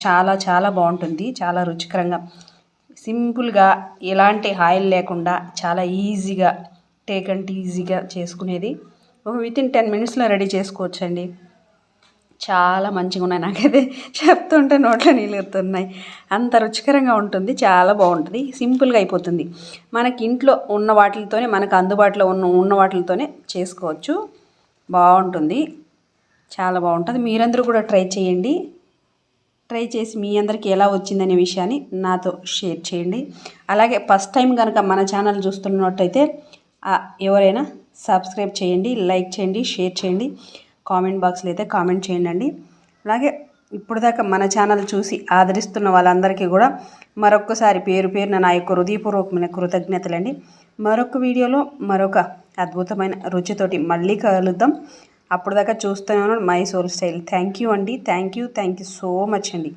చాలా చాలా బాగుంటుంది. చాలా రుచికరంగా సింపుల్గా ఎలాంటి ఆయిల్ లేకుండా చాలా ఈజీగా టేక్ అండ్ ఈజీగా చేసుకునేది. ఒక వితిన్ 10 మినిట్స్లో రెడీ చేసుకోవచ్చండి. చాలా మంచిగా ఉన్నాయి. నాకైతే చెప్తుంటే నోట్లో నీళ్ళు ఊరుతున్నాయి. అంత రుచికరంగా ఉంటుంది. చాలా బాగుంటుంది. సింపుల్గా అయిపోతుంది. మనకి ఇంట్లో ఉన్న వాటితోనే మనకు అందుబాటులో ఉన్న వాటితోనే చేసుకోవచ్చు. బాగుంటుంది. చాలా బాగుంటుంది. మీరందరూ కూడా ట్రై చేయండి. ట్రై చేసి మీ అందరికీ ఎలా వచ్చిందనే విషయాన్ని నాతో షేర్ చేయండి. అలాగే ఫస్ట్ టైం కనుక మన ఛానల్ చూస్తున్నట్టయితే ఎవరైనా సబ్స్క్రైబ్ చేయండి, లైక్ చేయండి, షేర్ చేయండి. కామెంట్ బాక్స్లో అయితే కామెంట్ చేయండి అండి. అలాగే ఇప్పుడు దాకా మన ఛానల్ చూసి ఆదరిస్తున్న వాళ్ళందరికీ కూడా మరొక్కసారి పేరు పేరున నా యొక్క హృదయపూర్వకమైన కృతజ్ఞతలండి. మరొక వీడియోలో మరొక అద్భుతమైన రుచితోటి మళ్ళీ కలుద్దాం. అప్పుడు దాకా చూస్తూనే ఉన్నాను my soul style. Thank you అండి. థ్యాంక్ యూ సో మచ్ అండి.